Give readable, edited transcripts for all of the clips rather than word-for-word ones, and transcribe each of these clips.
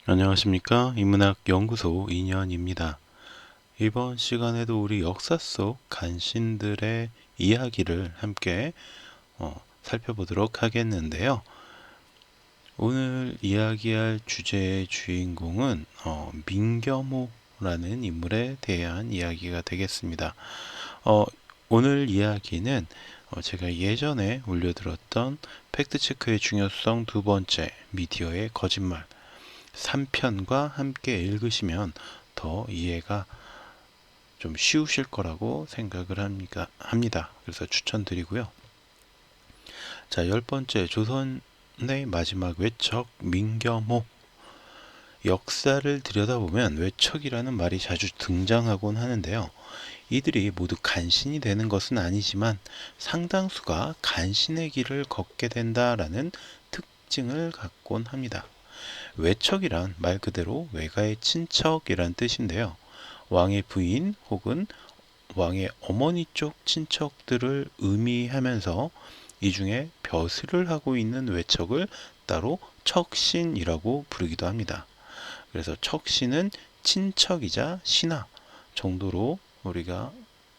안녕하십니까. 인문학연구소 인현입니다. 이번 시간에도 우리 역사 속 간신들의 이야기를 함께 살펴보도록 하겠는데요. 오늘 이야기할 주제의 주인공은 민겸호라는 인물에 대한 이야기가 되겠습니다. 오늘 이야기는 제가 예전에 올려드렸던 팩트체크의 중요성 두 번째, 미디어의 거짓말 3편과 함께 읽으시면 더 이해가 좀 쉬우실 거라고 생각을 합니다. 그래서 추천드리고요. 자, 10번째, 조선의 마지막 외척 민겸호. 역사를 들여다보면 외척이라는 말이 자주 등장하곤 하는데요. 이들이 모두 간신이 되는 것은 아니지만 상당수가 간신의 길을 걷게 된다라는 특징을 갖곤 합니다. 외척이란 말 그대로 외가의 친척이란 뜻인데요. 왕의 부인 혹은 왕의 어머니 쪽 친척들을 의미하면서 이 중에 벼슬을 하고 있는 외척을 따로 척신이라고 부르기도 합니다. 그래서 척신은 친척이자 신하 정도로 우리가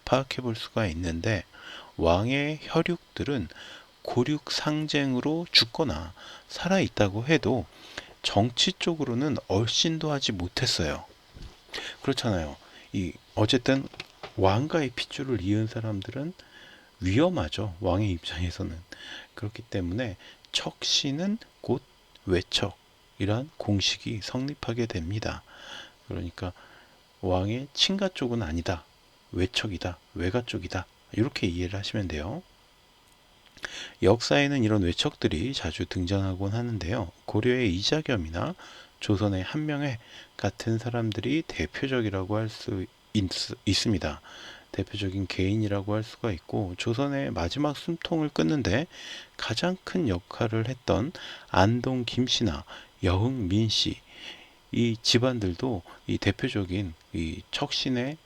파악해 볼 수가 있는데, 왕의 혈육들은 고륙 상쟁으로 죽거나 살아있다고 해도 정치 쪽으로는 얼씬도 하지 못했어요. 그렇잖아요. 어쨌든 왕가의 핏줄을 이은 사람들은 위험하죠. 왕의 입장에서는. 그렇기 때문에 척신은 곧 외척이란 공식이 성립하게 됩니다. 그러니까 왕의 친가 쪽은 아니다. 외척이다. 외가 쪽이다. 이렇게 이해를 하시면 돼요. 역사에는 이런 외척들이 자주 등장하곤 하는데요. 고려의 이자겸이나 조선의 한명회 같은 사람들이 대표적이라고 할 수 있습니다. 대표적인 개인이라고 할 수가 있고, 조선의 마지막 숨통을 끊는데 가장 큰 역할을 했던 안동 김씨나 여흥 민씨, 이 집안들도 이 대표적인 이 척신의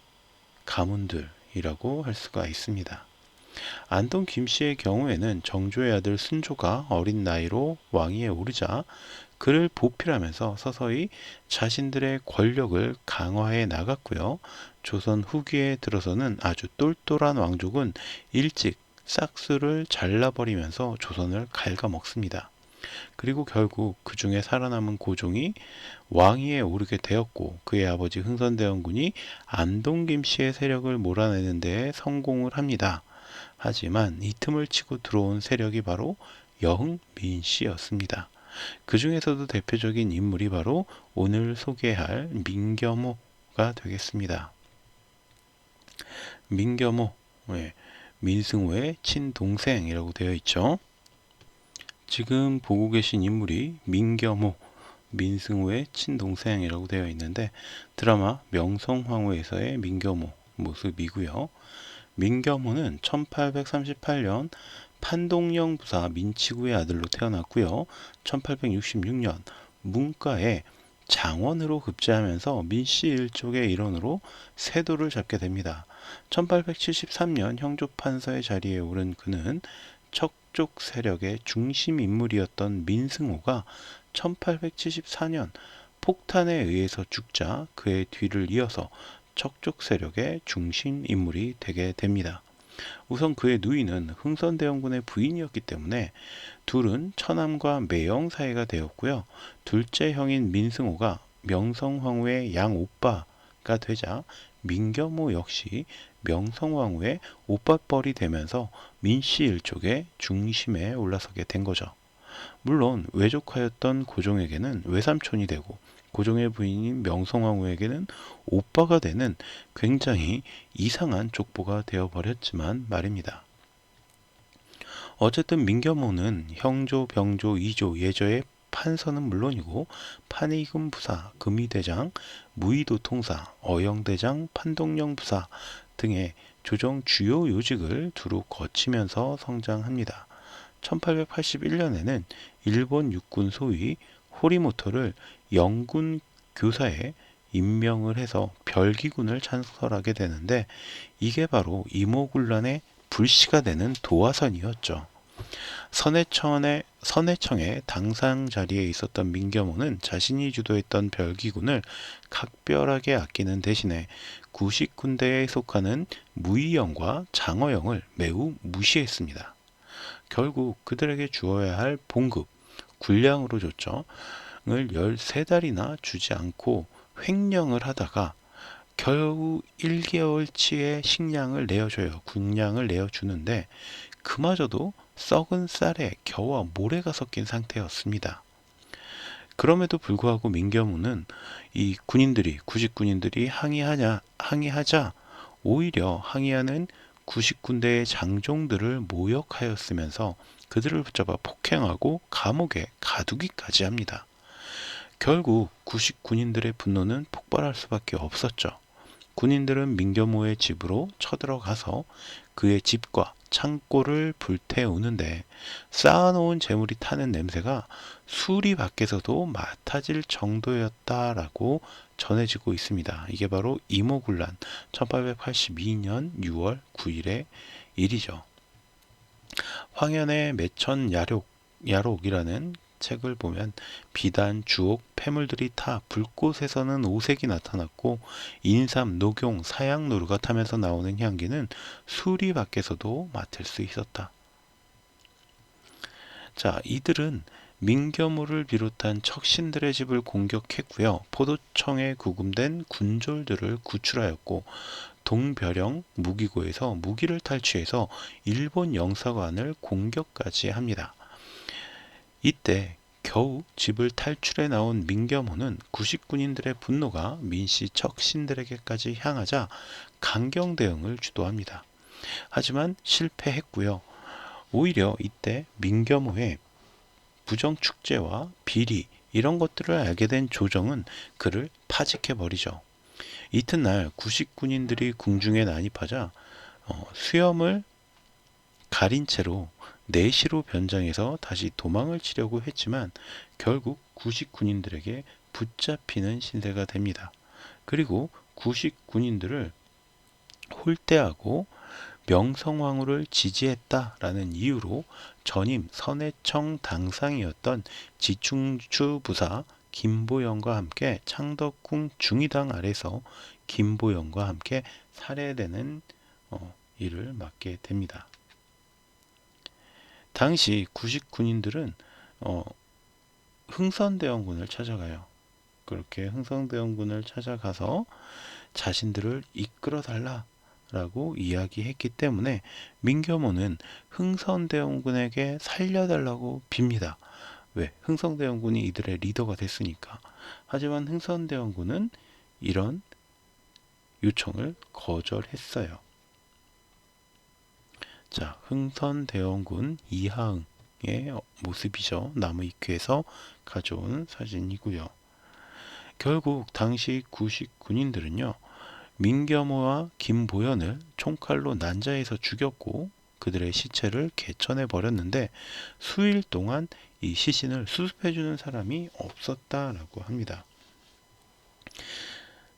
가문들이라고 할 수가 있습니다. 안동 김씨의 경우에는 정조의 아들 순조가 어린 나이로 왕위에 오르자 그를 보필하면서 서서히 자신들의 권력을 강화해 나갔고요. 조선 후기에 들어서는 아주 똘똘한 왕족은 일찍 싹수를 잘라버리면서 조선을 갉아먹습니다. 그리고 결국 그 중에 살아남은 고종이 왕위에 오르게 되었고, 그의 아버지 흥선대원군이 안동 김씨의 세력을 몰아내는 데 성공을 합니다. 하지만 이 틈을 치고 들어온 세력이 바로 여흥민 씨였습니다. 그 중에서도 대표적인 인물이 바로 오늘 소개할 민겸호가 되겠습니다. 민겸호, 민승호의 친동생이라고 되어 있죠. 지금 보고 계신 인물이 민겸호, 민승호의 친동생이라고 되어 있는데, 드라마 명성황후에서의 민겸호 모습이고요. 민겸호는 1838년 판동령 부사 민치구의 아들로 태어났고요. 1866년 문과에 장원으로 급제하면서 민씨 일족의 일원으로 세도를 잡게 됩니다. 1873년 형조판서의 자리에 오른 그는 척족 세력의 중심 인물이었던 민승호가 1874년 폭탄에 의해서 죽자 그의 뒤를 이어서 척족 세력의 중심 인물이 되게 됩니다. 우선 그의 누이는 흥선대원군의 부인이었기 때문에 둘은 처남과 매형 사이가 되었고요. 둘째 형인 민승호가 명성황후의 양오빠가 되자 민겸호 역시 명성황후의 오빠뻘이 되면서 민씨 일족의 중심에 올라서게 된 거죠. 물론 외족하였던 고종에게는 외삼촌이 되고, 고종의 부인인 명성황후에게는 오빠가 되는 굉장히 이상한 족보가 되어버렸지만 말입니다. 어쨌든 민겸호는 형조, 병조, 이조, 예조의 판서는 물론이고 판의금 부사, 금의대장, 무의도통사, 어영대장, 판동령 부사 등의 조정 주요 요직을 두루 거치면서 성장합니다. 1881년에는 일본 육군 소위 호리모토를 영군 교사에 임명을 해서 별기군을 창설하게 되는데, 이게 바로 이모군란의 불씨가 되는 도화선이었죠. 선해청의 당상 자리에 있었던 민겸호는 자신이 주도했던 별기군을 각별하게 아끼는 대신에 구식군대에 속하는 무의영과 장어영을 매우 무시했습니다. 결국 그들에게 주어야 할 봉급, 군량으로 줬죠. 을 13달이나 주지 않고 횡령을 하다가 겨우 1개월치의 식량을 내어줘요. 군량을 내어주는데 그마저도 썩은 쌀에 겨와 모래가 섞인 상태였습니다. 그럼에도 불구하고 민겸우는 이 구식군인들이 항의하자 오히려 항의하는 구식군대의 장종들을 모욕하였으면서 그들을 붙잡아 폭행하고 감옥에 가두기까지 합니다. 결국 구식군인들의 분노는 폭발할 수밖에 없었죠. 군인들은 민겸호의 집으로 쳐들어가서 그의 집과 창고를 불태우는데 쌓아놓은 재물이 타는 냄새가 수리 밖에서도 맡아질 정도였다라고 전해지고 있습니다. 이게 바로 이모군란 1882년 6월 9일의 일이죠. 황현의 매천야록이라는 책을 보면 비단, 주옥, 폐물들이 타 불꽃에서는 오색이 나타났고 인삼, 녹용, 사양노루가 타면서 나오는 향기는 수리 밖에서도 맡을 수 있었다. 자, 이들은 민겸호를 비롯한 척신들의 집을 공격했고요. 포도청에 구금된 군졸들을 구출하였고 동벼령 무기고에서 무기를 탈취해서 일본 영사관을 공격까지 합니다. 이때 겨우 집을 탈출해 나온 민겸호는 구식군인들의 분노가 민씨 척신들에게까지 향하자 강경 대응을 주도합니다. 하지만 실패했고요. 오히려 이때 민겸호의 부정축제와 비리 이런 것들을 알게 된 조정은 그를 파직해버리죠. 이튿날 구식군인들이 궁중에 난입하자 수염을 가린 채로 내시로 변장해서 다시 도망을 치려고 했지만 결국 구식 군인들에게 붙잡히는 신세가 됩니다. 그리고 구식 군인들을 홀대하고 명성황후를 지지했다라는 이유로 전임 선해청 당상이었던 지충추 부사 김보영과 함께 창덕궁 중의당 아래서 김보영과 함께 살해되는 일을 맡게 됩니다. 당시 구식 군인들은 흥선대원군을 찾아가요. 그렇게 흥선대원군을 찾아가서 자신들을 이끌어 달라라고 이야기했기 때문에 민겸호는 흥선대원군에게 살려달라고 빕니다. 왜? 흥선대원군이 이들의 리더가 됐으니까. 하지만 흥선대원군은 이런 요청을 거절했어요. 자, 흥선대원군 이하응의 모습이죠. 나무위키에서 가져온 사진이고요. 결국 당시 구식 군인들은요, 민겸호와 김보연을 총칼로 난자에서 죽였고 그들의 시체를 개천해 버렸는데 수일 동안 이 시신을 수습해주는 사람이 없었다라고 합니다.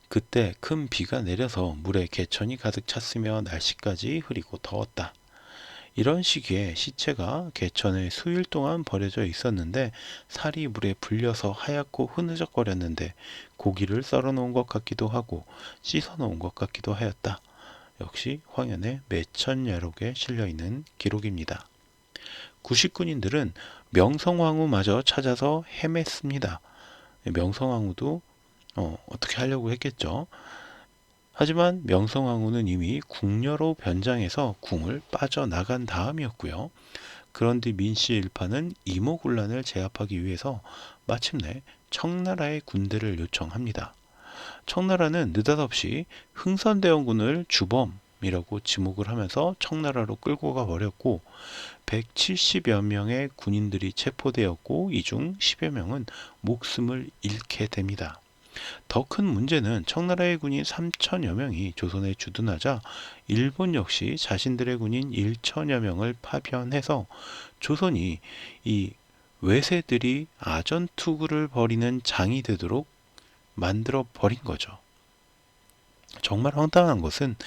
그때 큰 비가 내려서 물에 개천이 가득 찼으며 날씨까지 흐리고 더웠다. 이런 시기에 시체가 개천에 수일 동안 버려져 있었는데 살이 물에 불려서 하얗고 흐느적거렸는데 고기를 썰어 놓은 것 같기도 하고 씻어 놓은 것 같기도 하였다. 역시 황현의 매천야록에 실려있는 기록입니다. 구식군인들은 명성황후마저 찾아서 헤맸습니다. 명성황후도 어떻게 하려고 했겠죠. 하지만 명성황후는 이미 궁녀로 변장해서 궁을 빠져나간 다음이었고요. 그런데 민씨 일파는 이모군란을 제압하기 위해서 마침내 청나라의 군대를 요청합니다. 청나라는 느닷없이 흥선대원군을 주범이라고 지목을 하면서 청나라로 끌고 가 버렸고 170여 명의 군인들이 체포되었고 이 중 10여 명은 목숨을 잃게 됩니다. 더 큰 문제는 청나라의 군인 3천여 명이 조선에 주둔하자 일본 역시 자신들의 군인 1천여 명을 파견해서 조선이 이 외세들이 아전투구를 벌이는 장이 되도록 만들어 버린 거죠. 정말 황당한 것은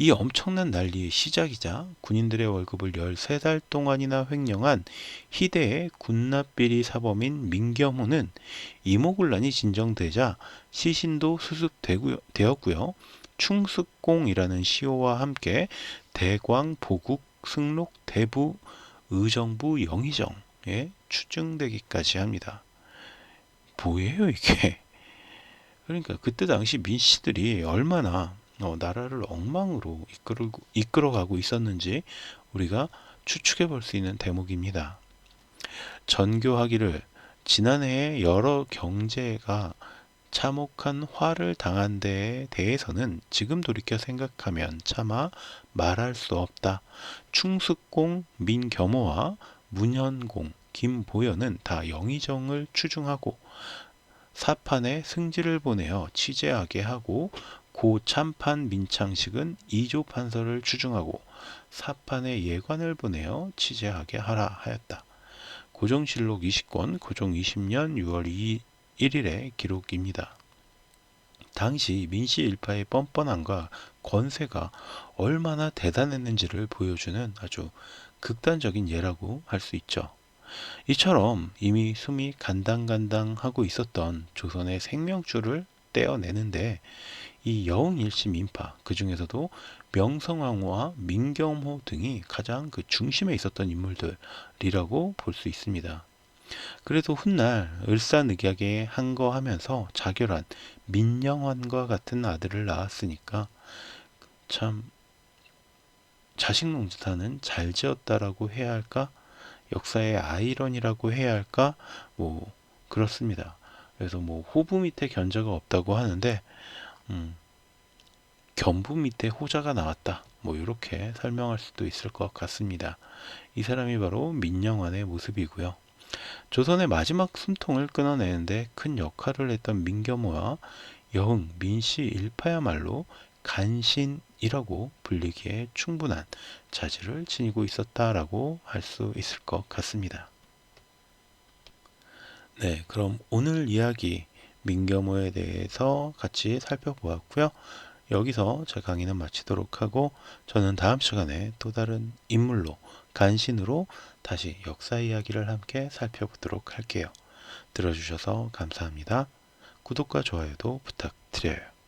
이 엄청난 난리의 시작이자 군인들의 월급을 13달 동안이나 횡령한 희대의 군납비리 사범인 민겸호는 이모군란이 진정되자 시신도 수습되었고요. 충숙공이라는 시호와 함께 대광, 보국, 승록, 대부, 의정부, 영의정에 추증되기까지 합니다. 뭐예요 이게? 그러니까 그때 당시 민씨들이 얼마나 나라를 엉망으로 이끌어가고 있었는지 우리가 추측해 볼 수 있는 대목입니다. 전교하기를 지난해에 여러 경제가 참혹한 화를 당한 데에 대해서는 지금 돌이켜 생각하면 차마 말할 수 없다. 충숙공 민겸호와 문현공 김보연은 다 영의정을 추중하고 사판에 승지를 보내어 취재하게 하고 고 참판 민창식은 이조 판서를 추중하고 사판에 예관을 보내어 취재하게 하라 하였다. 고종실록 20권 고종 20년 6월 1일의 기록입니다. 당시 민씨 일파의 뻔뻔함과 권세가 얼마나 대단했는지를 보여주는 아주 극단적인 예라고 할 수 있죠. 이처럼 이미 숨이 간당간당하고 있었던 조선의 생명줄을 떼어내는데 이 여웅일심 인파, 그 중에서도 명성황후와 민겸호 등이 가장 그 중심에 있었던 인물들이라고 볼 수 있습니다. 그래도 훗날 을사늑약에 항거하면서 자결한 민영환과 같은 아들을 낳았으니까 참 자식 농사는 잘 지었다라고 해야 할까? 역사의 아이러니라고 해야 할까? 뭐 그렇습니다. 그래서 뭐 호부 밑에 견자가 없다고 하는데 견부 밑에 호자가 나왔다. 뭐 이렇게 설명할 수도 있을 것 같습니다. 이 사람이 바로 민영환의 모습이고요. 조선의 마지막 숨통을 끊어내는데 큰 역할을 했던 민겸호와 여흥, 민씨 일파야말로 간신이라고 불리기에 충분한 자질을 지니고 있었다라고 할 수 있을 것 같습니다. 네, 그럼 오늘 이야기 민겸호에 대해서 같이 살펴보았고요. 여기서 제 강의는 마치도록 하고 저는 다음 시간에 또 다른 인물로 간신으로 다시 역사 이야기를 함께 살펴보도록 할게요. 들어주셔서 감사합니다. 구독과 좋아요도 부탁드려요.